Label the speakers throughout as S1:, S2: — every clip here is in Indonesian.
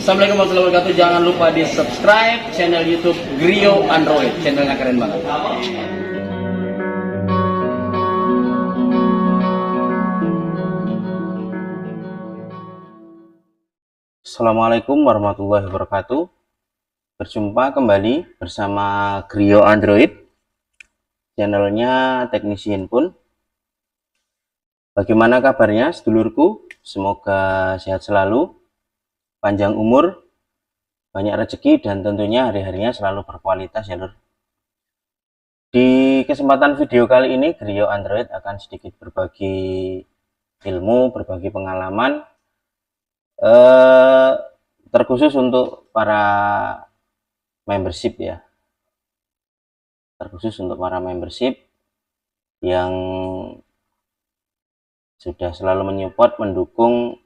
S1: Assalamualaikum warahmatullahi wabarakatuh. Jangan lupa di subscribe channel YouTube Grio Android. Channelnya keren banget. Assalamualaikum warahmatullahi wabarakatuh. Berjumpa kembali bersama Grio Android, channelnya teknisi handphone. Bagaimana kabarnya sedulurku? Semoga sehat selalu, panjang umur, banyak rezeki, dan tentunya hari-harinya selalu berkualitas ya lur. Di kesempatan video kali ini Grio Android akan sedikit berbagi ilmu, berbagi pengalaman, terkhusus untuk para membership ya, terkhusus untuk para membership yang sudah selalu menyupport, mendukung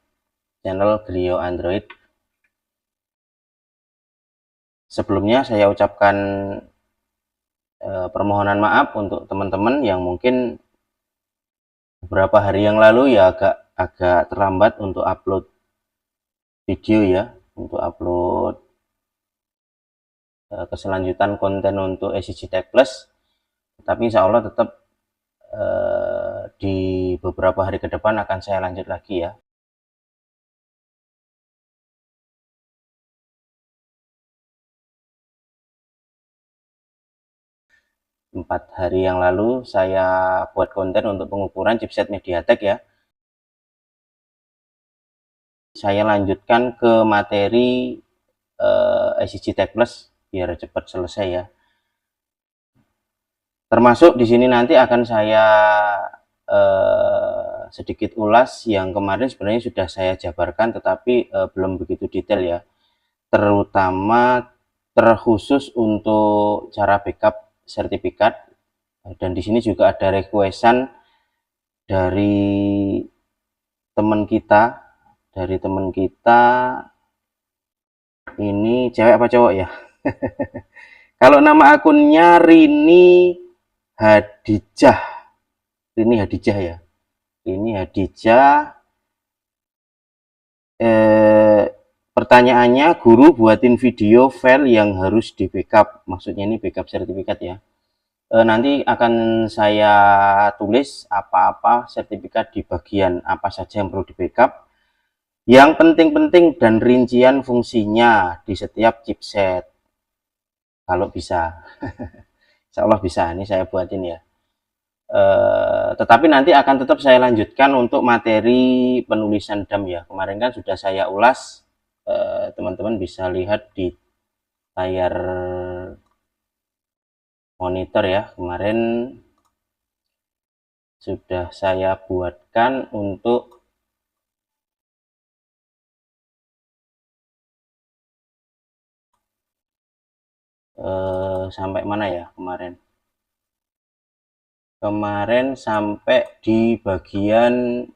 S1: channel Grio Android. Sebelumnya saya ucapkan permohonan maaf untuk teman-teman yang mungkin beberapa hari yang lalu ya agak terlambat untuk upload video ya, untuk upload keselanjutan konten untuk SCG Tech Plus. Tapi insya Allah tetap di beberapa hari ke depan akan saya lanjut lagi ya. 4 hari yang lalu saya buat konten untuk pengukuran chipset MediaTek ya. Saya lanjutkan ke materi SCG Tech Plus biar cepat selesai ya. Termasuk di sini nanti akan saya sedikit ulas yang kemarin sebenarnya sudah saya jabarkan, tetapi belum begitu detail ya. Terutama terkhusus untuk cara backup sertifikat, dan di sini juga ada requestan dari teman kita, ini cewek apa cowok ya? Kalau nama akunnya Rini Hadijah ya. Ini Hadijah. Pertanyaannya, guru buatin video file yang harus di backup. Maksudnya ini backup sertifikat ya. Nanti akan saya tulis apa-apa sertifikat di bagian apa saja yang perlu di backup, yang penting-penting, dan rincian fungsinya di setiap chipset. Kalau bisa. Insya Allah bisa, ini saya buatin ya. Tetapi nanti akan tetap saya lanjutkan untuk materi penulisan DAM ya. Kemarin kan sudah saya ulas, teman-teman bisa lihat di layar monitor ya. Kemarin sudah saya buatkan untuk sampai mana ya kemarin? Kemarin sampai di bagian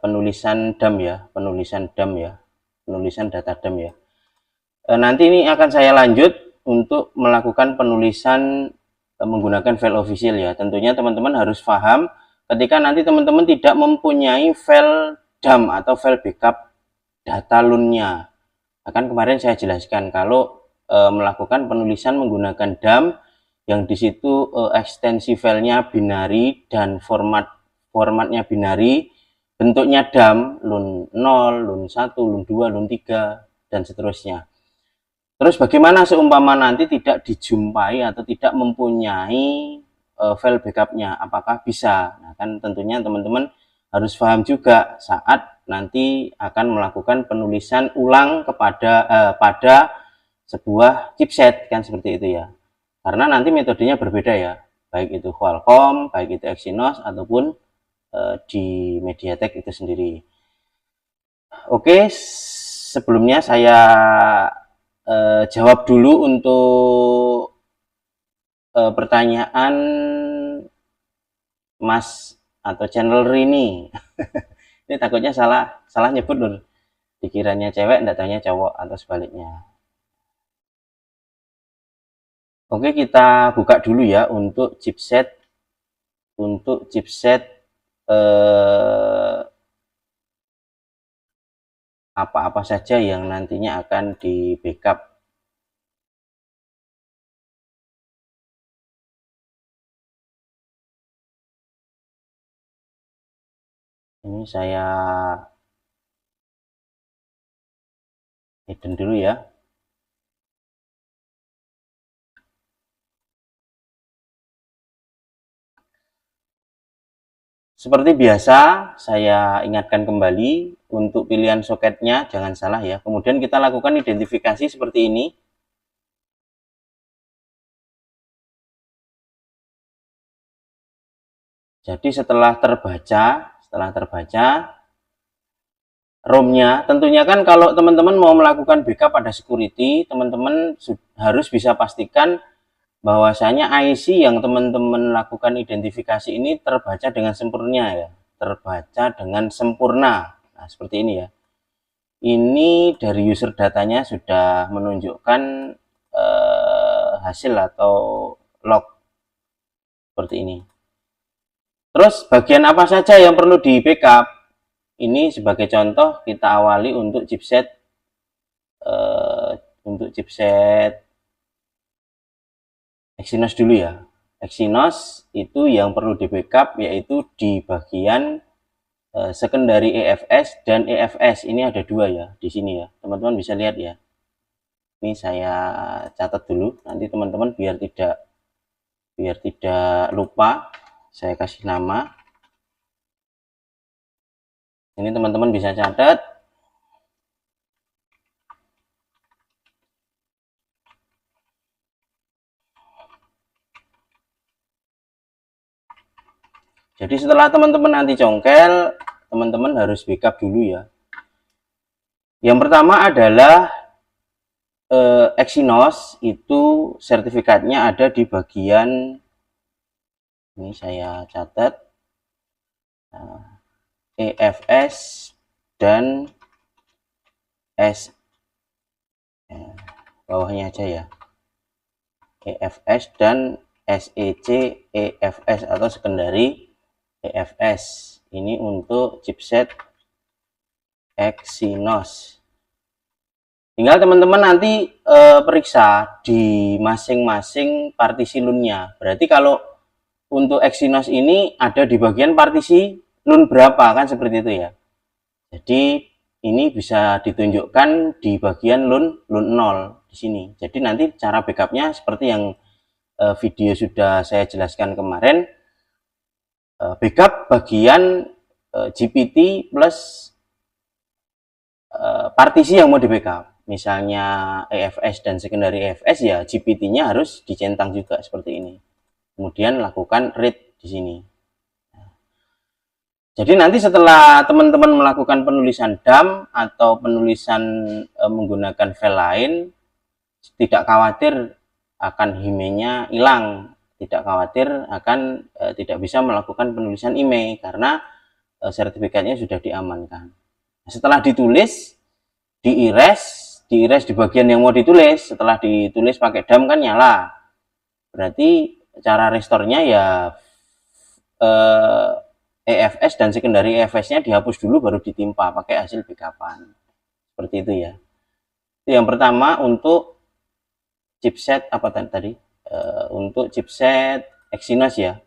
S1: penulisan DAM ya, penulisan data DAM ya. Nanti ini akan saya lanjut untuk melakukan penulisan menggunakan file official ya. Tentunya teman-teman harus paham ketika nanti teman-teman tidak mempunyai file DAM atau file backup data LUN-nya. Akan kemarin saya jelaskan kalau melakukan penulisan menggunakan DAM yang disitu ekstensi filenya binary dan formatnya binary, bentuknya DAM, LUN 0, LUN 1, LUN 2, LUN 3, dan seterusnya. Terus bagaimana seumpama nanti tidak dijumpai atau tidak mempunyai file backupnya, apakah bisa? Nah, kan tentunya teman-teman harus paham juga saat nanti akan melakukan penulisan ulang pada sebuah chipset, kan seperti itu ya. Karena nanti metodenya berbeda ya, baik itu Qualcomm, baik itu Exynos, ataupun di MediaTek itu sendiri. Oke, sebelumnya saya jawab dulu untuk pertanyaan Mas atau channel Rini. Ini takutnya salah nyebut lur, dikiranya cewek enggak tanya cowok atau sebaliknya. Oke, kita buka dulu ya untuk chipset apa-apa saja yang nantinya akan di backup. Ini saya hidden dulu ya. Seperti biasa, saya ingatkan kembali untuk pilihan soketnya jangan salah ya. Kemudian kita lakukan identifikasi seperti ini. Jadi setelah terbaca ROM-nya, tentunya kan kalau teman-teman mau melakukan backup pada security, teman-teman harus bisa pastikan bahwasanya IC yang teman-teman lakukan identifikasi ini terbaca dengan sempurna ya, terbaca dengan sempurna. Nah, seperti ini ya. Ini dari user datanya sudah menunjukkan hasil atau log seperti ini. Terus bagian apa saja yang perlu di backup? Ini sebagai contoh kita awali untuk chipset Exynos dulu ya. Exynos itu yang perlu di backup yaitu di bagian secondary EFS dan EFS. Ini ada dua ya di sini ya. Teman-teman bisa lihat ya. Ini saya catat dulu nanti teman-teman biar tidak lupa. Saya kasih nama. Ini teman-teman bisa catat. Jadi setelah teman-teman nanti congkel, teman-teman harus backup dulu ya. Yang pertama adalah Exynos itu sertifikatnya ada di bagian ini, saya catat EFS dan S bawahnya aja ya, EFS dan SEC EFS atau secondary EFS. Ini untuk chipset Exynos. Tinggal teman-teman nanti periksa di masing-masing partisi LUN-nya. Berarti kalau untuk Exynos ini ada di bagian partisi LUN berapa, kan seperti itu ya. Jadi ini bisa ditunjukkan di bagian LUN 0 di sini. Jadi nanti cara backupnya seperti yang video sudah saya jelaskan kemarin. Backup bagian GPT plus partisi yang mau di backup. Misalnya EFS dan secondary EFS ya GPT-nya harus dicentang juga seperti ini. Kemudian lakukan read di sini. Jadi nanti setelah teman-teman melakukan penulisan dump atau penulisan menggunakan file lain, tidak khawatir akan IMEI-nya hilang, tidak khawatir akan tidak bisa melakukan penulisan IMEI karena sertifikatnya sudah diamankan. Setelah ditulis, di-erase di bagian yang mau ditulis. Setelah ditulis pakai dump kan nyala. Berarti cara restore-nya ya EFS dan secondary EFS-nya dihapus dulu baru ditimpa pakai hasil backupan. Seperti itu ya. Itu yang pertama untuk chipset apa tadi? Untuk chipset Exynos ya.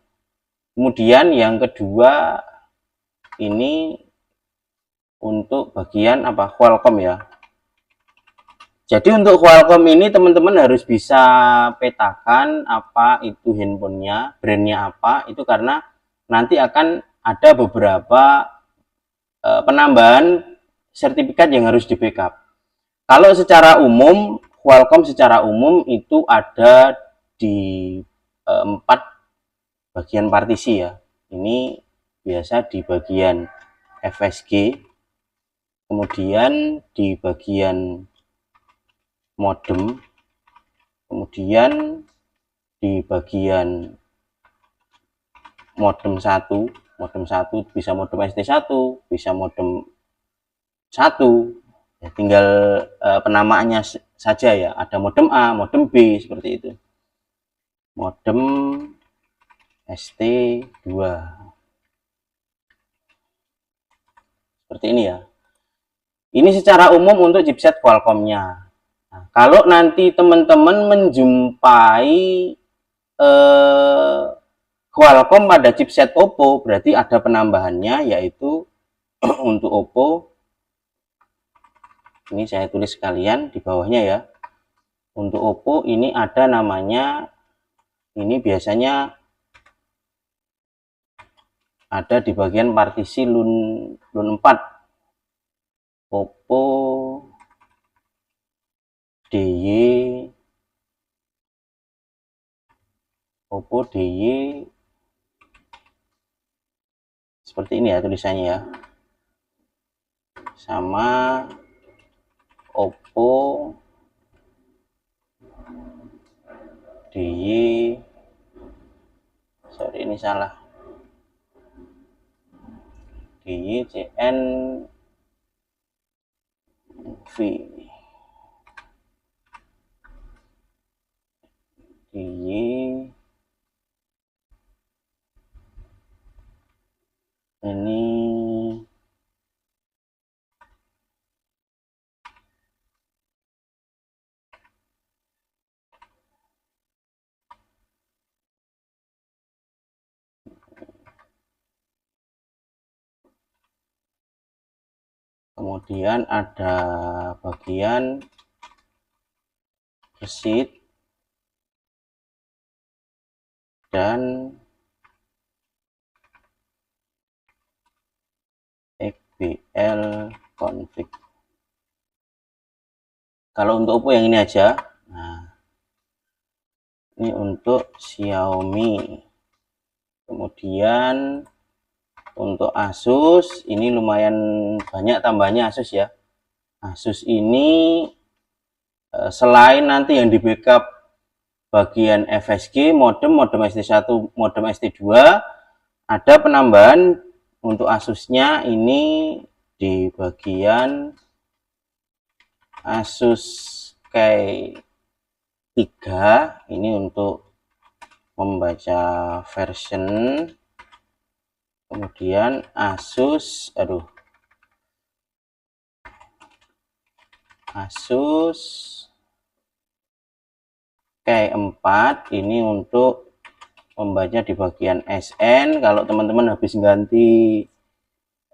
S1: Kemudian yang kedua ini untuk bagian apa? Qualcomm ya. Jadi untuk Qualcomm ini teman-teman harus bisa petakan apa itu handphonenya, brandnya apa, itu karena nanti akan ada beberapa penambahan sertifikat yang harus di backup. Kalau secara umum, Qualcomm secara umum itu ada di 4 bagian partisi ya. Ini biasa di bagian FSG, kemudian di bagian modem, kemudian di bagian modem 1 bisa modem ST1, bisa modem 1 ya, tinggal penamaannya saja ya, ada modem A, modem B seperti itu, modem ST2 seperti ini ya. Ini secara umum untuk chipset Qualcomm-nya. Nah, kalau nanti teman-teman menjumpai Qualcomm pada chipset Oppo, berarti ada penambahannya, yaitu untuk Oppo, ini saya tulis sekalian di bawahnya ya. Untuk Oppo ini ada namanya, ini biasanya ada di bagian partisi LUN 4. Oppo DY, Oppo DY seperti ini ya tulisannya ya. Sama Oppo DY, sorry ini salah, DYCN V, DY ini kemudian ada bagian receipt dan XBL config. Kalau untuk Oppo yang ini aja. Nah, ini untuk Xiaomi. Kemudian untuk Asus ini lumayan banyak tambahnya Asus ya. Asus ini selain nanti yang di backup bagian FSG, modem ST1, modem ST2, ada penambahan untuk Asusnya ini di bagian Asus K3, ini untuk membaca version. Kemudian Asus K4 ini untuk membaca di bagian SN. Kalau teman-teman habis ganti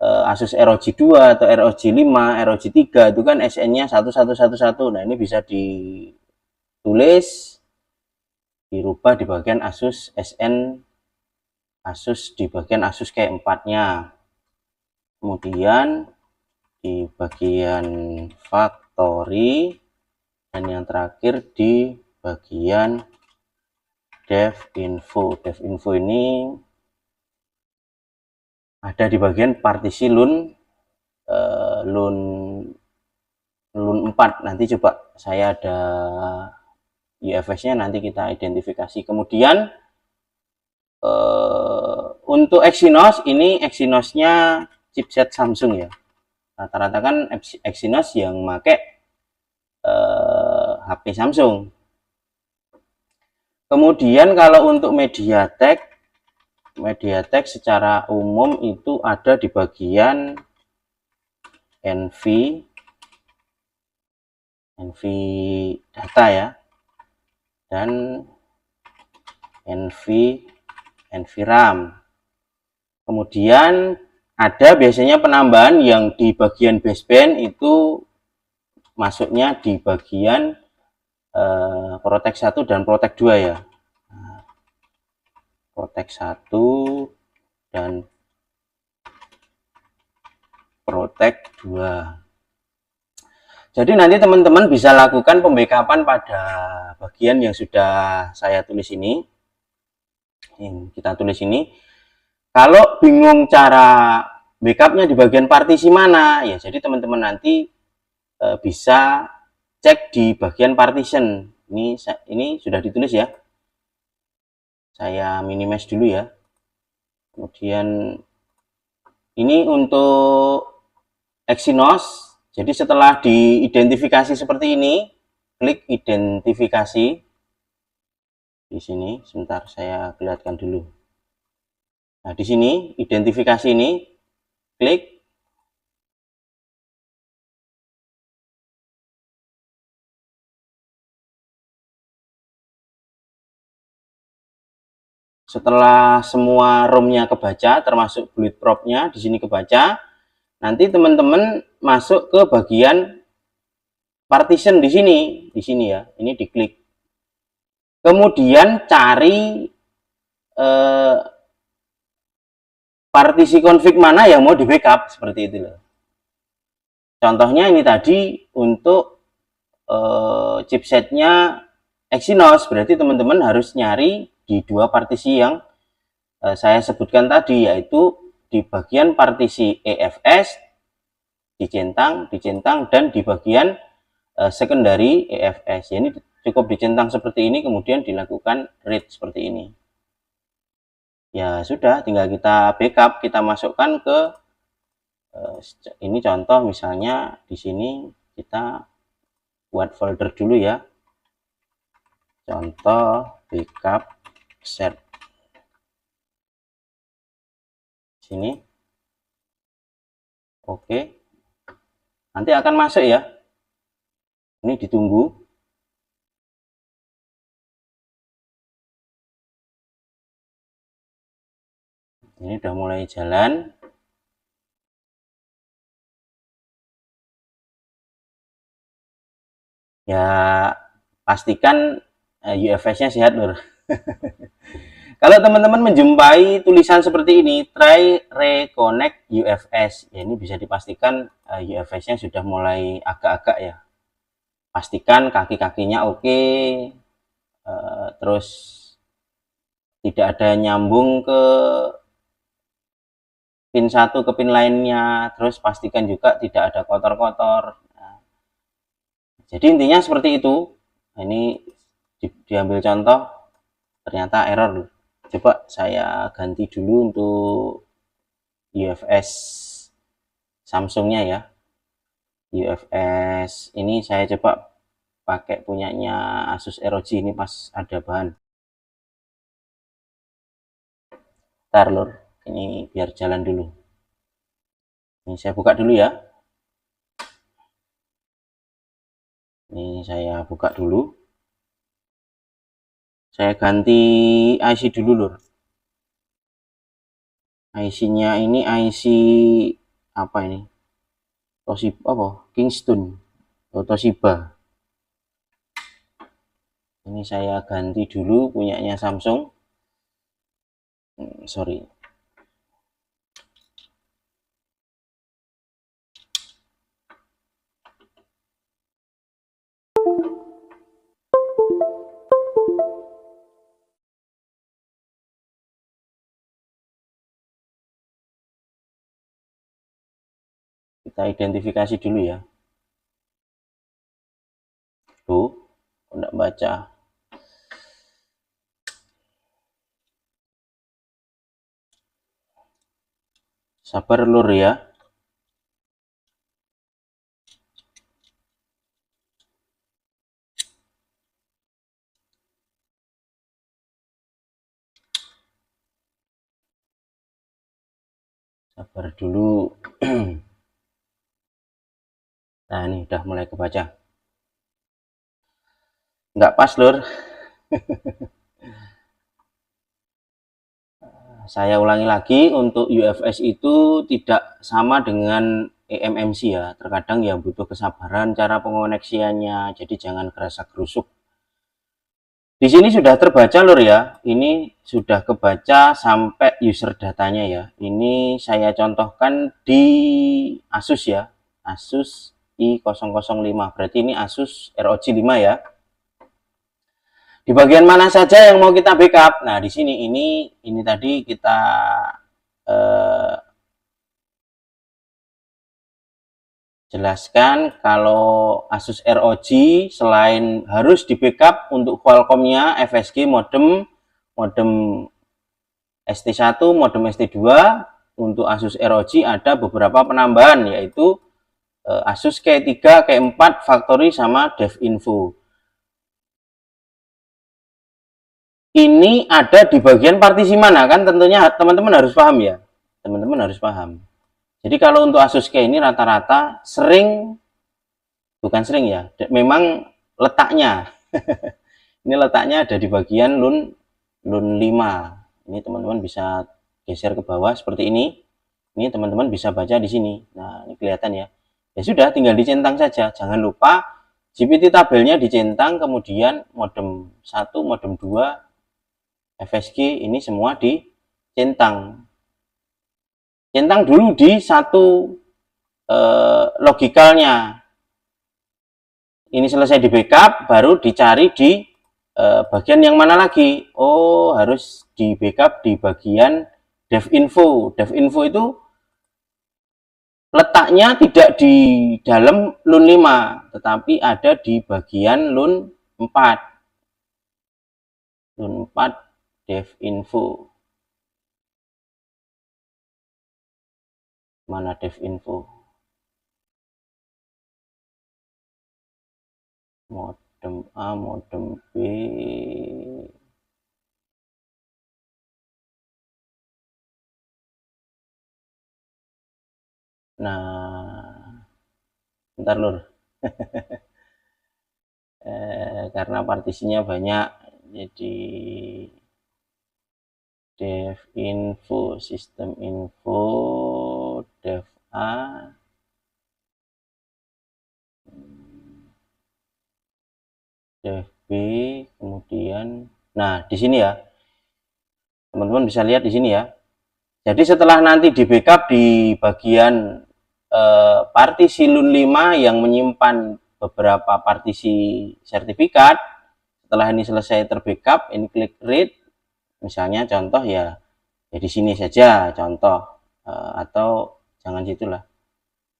S1: Asus ROG 2 atau ROG 5, ROG 3 itu kan SN-nya 1111. Nah, ini bisa ditulis, dirubah di bagian Asus SN, Asus di bagian Asus K4-nya. Kemudian di bagian factory, dan yang terakhir di bagian dev info. Dev info ini ada di bagian partisi LUN 4. Nanti coba saya ada UFS-nya, nanti kita identifikasi. Kemudian untuk Exynos, ini Exynos-nya chipset Samsung ya. Rata-rata kan Exynos yang pakai HP Samsung. Kemudian kalau untuk MediaTek secara umum itu ada di bagian NV data ya, dan NV RAM. Kemudian ada biasanya penambahan yang di bagian baseband itu masuknya di bagian Protect 1 dan Protect 2 ya. Protect 1 dan Protect 2. Jadi nanti teman-teman bisa lakukan pembackupan pada bagian yang sudah saya tulis ini. Kita tulis ini. Kalau bingung cara backupnya di bagian partisi mana, ya jadi teman-teman nanti bisa cek di bagian partition. Ini sudah ditulis ya. Saya minimize dulu ya. Kemudian ini untuk Exynos. Jadi setelah diidentifikasi seperti ini, klik identifikasi di sini. Sebentar saya perlihatkan dulu. Nah, di sini identifikasi ini, klik. Setelah semua ROM-nya kebaca, termasuk bleed prop-nya di sini kebaca, nanti teman-teman masuk ke bagian partition di sini ya. Ini diklik. Kemudian cari partisi config mana yang mau di backup, seperti itu loh. Contohnya ini tadi untuk chipsetnya Exynos, berarti teman-teman harus nyari di dua partisi yang saya sebutkan tadi, yaitu di bagian partisi EFS dicentang, dan di bagian secondary EFS. Ini cukup dicentang seperti ini, kemudian dilakukan read seperti ini. Ya sudah, tinggal kita backup, kita masukkan ke ini contoh, misalnya di sini kita buat folder dulu ya, contoh backup set sini. Oke, nanti akan masuk ya, ini ditunggu. Ini udah mulai jalan. Ya pastikan UFS-nya sehat lur. Kalau teman-teman menjumpai tulisan seperti ini, try reconnect UFS, ya ini bisa dipastikan UFS-nya sudah mulai agak-agak ya. Pastikan kaki-kakinya oke, terus tidak ada nyambung ke pin satu ke pin lainnya, terus pastikan juga tidak ada kotor-kotor. Nah, jadi intinya seperti itu. Nah, ini diambil contoh, ternyata error. Coba saya ganti dulu untuk UFS Samsungnya ya. UFS ini saya coba pakai punyanya Asus ROG, ini pas ada bahan. Ntar lur, ini biar jalan dulu. Ini saya buka dulu ya. Ini saya buka dulu. Saya ganti IC dulu lur. IC-nya ini IC apa ini? Toshiba apa? Kingston atau Toshiba. Ini saya ganti dulu punyanya Samsung. Sorry. Kita identifikasi dulu ya. Tuh, enggak baca. Sabar lur ya. Sabar dulu. Nah, ini udah mulai kebaca. Nggak pas lur. Saya ulangi lagi, untuk UFS itu tidak sama dengan eMMC ya. Terkadang ya butuh kesabaran cara pengoneksiannya, jadi jangan kerasa gerusuk. Di sini sudah terbaca lur ya. Ini sudah kebaca sampai user datanya ya. Ini saya contohkan di Asus ya. Asus i005. Berarti ini Asus ROG 5 ya. Di bagian mana saja yang mau kita backup? Nah, di sini ini tadi kita jelaskan kalau Asus ROG selain harus di backup untuk Qualcomm-nya, FSG, modem ST1, modem ST2, untuk Asus ROG ada beberapa penambahan, yaitu Asus K3, K4, Factory, sama DevInfo. Ini ada di bagian partisi mana, kan tentunya teman-teman harus paham ya. Teman-teman harus paham. Jadi kalau untuk Asus K ini rata-rata bukan sering ya, memang letaknya. Ini letaknya ada di bagian LUN 5 Ini teman-teman bisa geser ke bawah seperti ini. Ini teman-teman bisa baca di sini. Nah, ini kelihatan ya. Ya sudah, tinggal dicentang saja. Jangan lupa GPT tabelnya dicentang, kemudian modem 1, modem 2, FSG ini semua dicentang. Centang dulu di satu logikalnya. Ini selesai di backup, baru dicari di bagian yang mana lagi. Oh, harus di backup di bagian devinfo. Devinfo itu letaknya tidak di dalam LUN 5, tetapi ada di bagian LUN 4. LUN 4 devinfo. Mana devinfo? Modem A, modem B. Nah, bentar lur. Karena partisinya banyak, jadi devinfo, sistem info, dev A, dev B, kemudian, nah di sini ya, teman-teman bisa lihat di sini ya. Jadi setelah nanti di backup di bagian partisi LUN 5 yang menyimpan beberapa partisi sertifikat, setelah ini selesai terbackup, ini klik read, misalnya contoh ya di sini saja contoh, atau jangan situlah,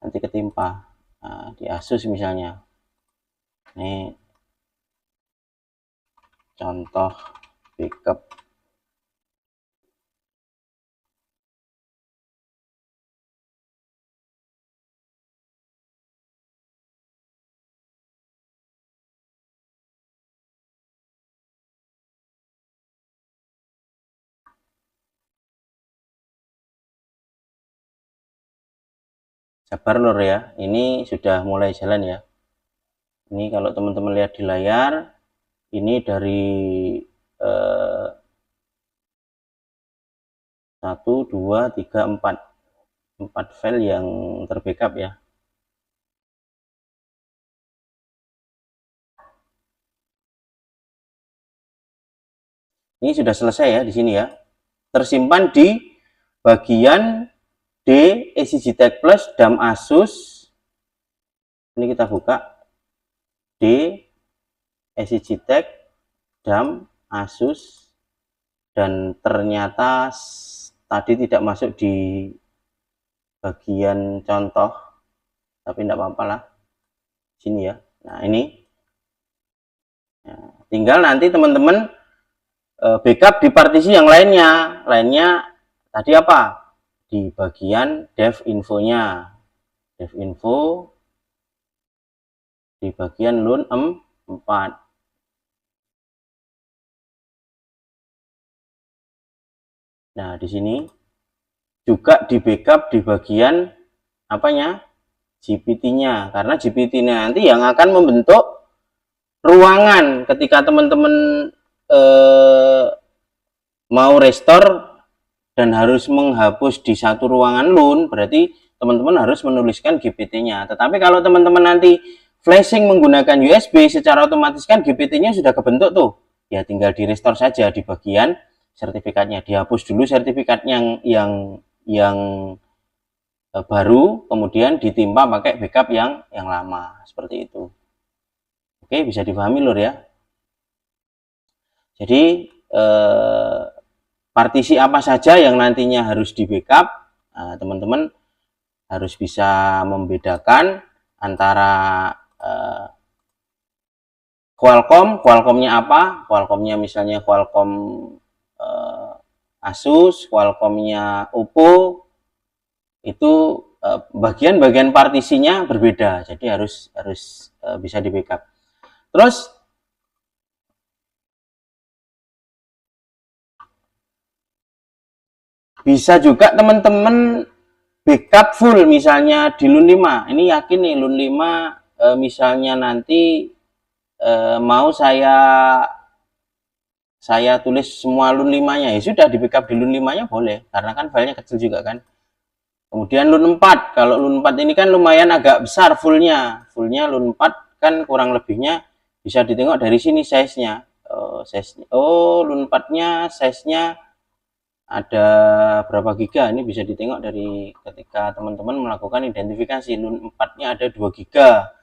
S1: nanti ketimpa. Nah, di Asus misalnya, ini contoh backup. Sabar lur ya, ini sudah mulai jalan ya. Ini kalau teman-teman lihat di layar, ini dari 1, 2, 3, 4 file yang terbackup ya. Ini sudah selesai ya di sini ya. Tersimpan di bagian D EasyJet Plus DAM Asus. Ini kita buka D EasyJet DAM Asus, dan ternyata tadi tidak masuk di bagian contoh, tapi tidak apa-apa lah, sini ya. Nah ini, nah, tinggal nanti teman-teman backup di partisi yang lainnya. Tadi apa? Di bagian dev infonya, dev info di bagian LUN 4. Nah, di sini juga di backup di bagian apanya? GPT-nya, karena GPT-nya nanti yang akan membentuk ruangan ketika teman-teman mau restore dan harus menghapus di satu ruangan LUN, berarti teman-teman harus menuliskan GPT-nya. Tetapi kalau teman-teman nanti flashing menggunakan USB, secara otomatis kan GPT-nya sudah kebentuk tuh. Ya tinggal di restore saja di bagian sertifikatnya, dihapus dulu sertifikat yang baru, kemudian ditimpa pakai backup yang lama, seperti itu. Oke, bisa dipahami lur ya. Jadi partisi apa saja yang nantinya harus di backup, teman-teman harus bisa membedakan antara Qualcomm-nya apa, Qualcomm-nya misalnya Qualcomm Asus, Qualcomm-nya Oppo, itu bagian-bagian partisinya berbeda, jadi harus bisa di backup. Terus bisa juga teman-teman backup full misalnya di LUN 5. Ini yakin nih LUN 5 misalnya nanti mau saya saya tulis semua LUN 5-nya, ya sudah di backup di LUN 5-nya boleh, karena kan filenya kecil juga kan. Kemudian LUN 4, kalau LUN 4 ini kan lumayan agak besar fullnya LUN 4 kan kurang lebihnya bisa ditengok dari sini size-nya. LUN 4-nya size-nya ada berapa giga, ini bisa ditengok dari ketika teman-teman melakukan identifikasi. LUN 4-nya ada 2 giga,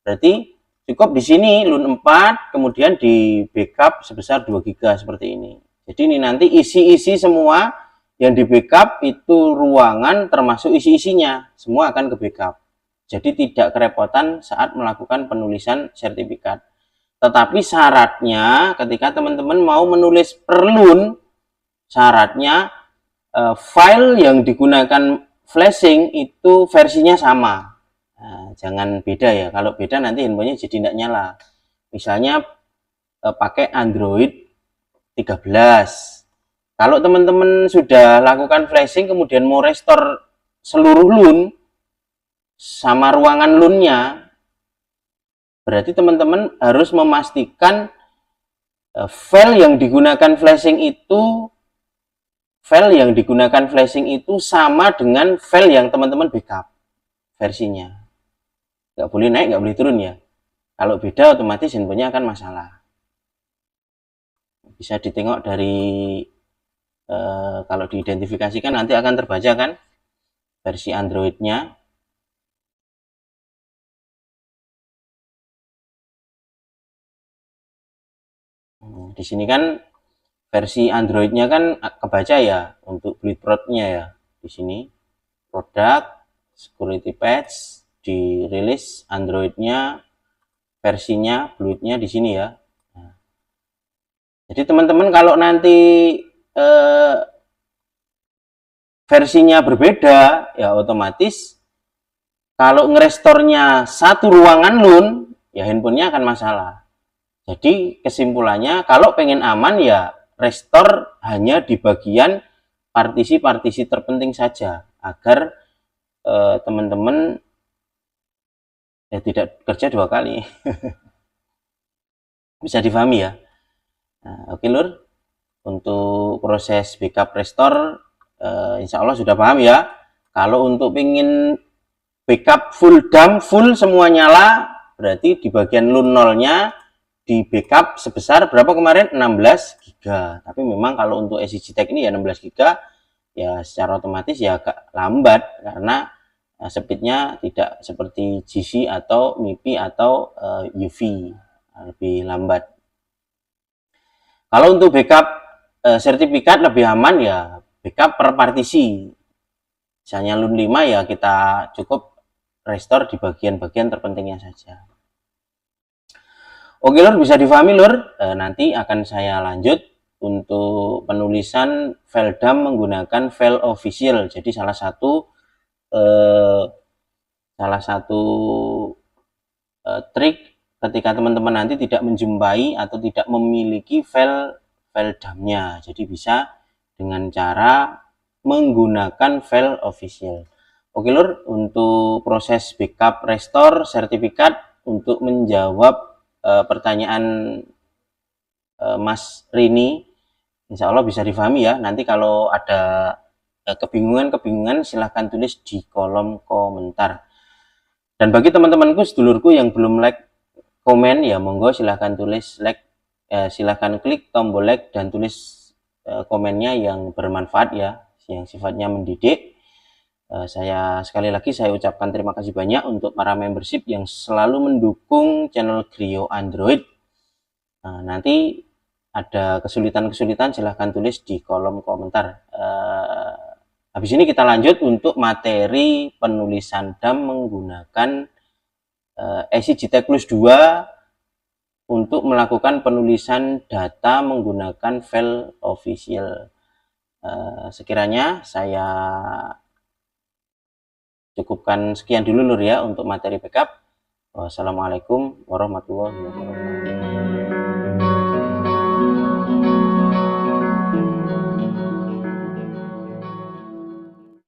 S1: berarti cukup di sini LUN 4 kemudian di backup sebesar 2 giga seperti ini. Jadi ini nanti isi-isi semua yang di backup itu ruangan termasuk isi-isinya semua akan ke backup. Jadi tidak kerepotan saat melakukan penulisan sertifikat. Tetapi syaratnya ketika teman-teman mau menulis per LUN, syaratnya file yang digunakan flashing itu versinya sama. Nah, jangan beda ya, kalau beda nanti handphonenya jadi tidak nyala. Misalnya pakai Android 13. Kalau teman-teman sudah lakukan flashing kemudian mau restore seluruh LUN sama ruangan LUN-nya, berarti teman-teman harus memastikan file yang digunakan flashing itu sama dengan file yang teman-teman backup versinya. Nggak boleh naik, nggak boleh turun ya. Kalau beda otomatis handphonenya akan masalah. Bisa ditengok dari kalau diidentifikasikan nanti akan terbaca kan versi Android-nya. Di sini kan versi Android-nya kan kebaca ya untuk Bleed Prod-nya ya. Di sini produk security patch dirilis Android-nya versinya Bluetooth-nya di sini ya. Nah, jadi teman-teman kalau nanti versinya berbeda ya otomatis kalau ngerestornya satu ruangan LUN ya handphonenya akan masalah. Jadi kesimpulannya kalau pengen aman ya restore hanya di bagian partisi-partisi terpenting saja agar teman-teman ya tidak kerja 2 kali. Bisa difahami ya. Nah, oke Lur, untuk proses backup restore insya Allah sudah paham ya. Kalau untuk pingin backup full dump full semua nyala, berarti di bagian LUN 0-nya di backup sebesar berapa kemarin? 16 GB. Tapi memang kalau untuk SCTech ini ya 16 GB ya secara otomatis ya agak lambat karena speednya tidak seperti GC atau MIPI atau UV, lebih lambat. Kalau untuk backup sertifikat lebih aman ya backup per partisi. Misalnya LUN 5 ya kita cukup restore di bagian-bagian terpentingnya saja. Oke Lur, bisa difahami Lur. Nanti akan saya lanjut untuk penulisan file dump menggunakan file official. Jadi salah satu trik ketika teman-teman nanti tidak menjumpai atau tidak memiliki file dumpnya, jadi bisa dengan cara menggunakan file official. Oke Lur, untuk proses backup restore sertifikat untuk menjawab pertanyaan Mas Rini, insya Allah bisa difahami ya. Nanti kalau ada kebingungan silahkan tulis di kolom komentar. Dan bagi teman-temanku sedulurku yang belum like komen ya monggo silahkan tulis like, silahkan klik tombol like dan tulis komennya yang bermanfaat ya, yang sifatnya mendidik. Sekali lagi saya ucapkan terima kasih banyak untuk para membership yang selalu mendukung channel Griyo Android. Nanti ada kesulitan-kesulitan silahkan tulis di kolom komentar. Habis ini kita lanjut untuk materi penulisan dump menggunakan SCTech Plus 2 untuk melakukan penulisan data menggunakan file official. Sekiranya saya cukupkan sekian dulu Lur ya untuk materi backup. Wassalamualaikum warahmatullahi wabarakatuh.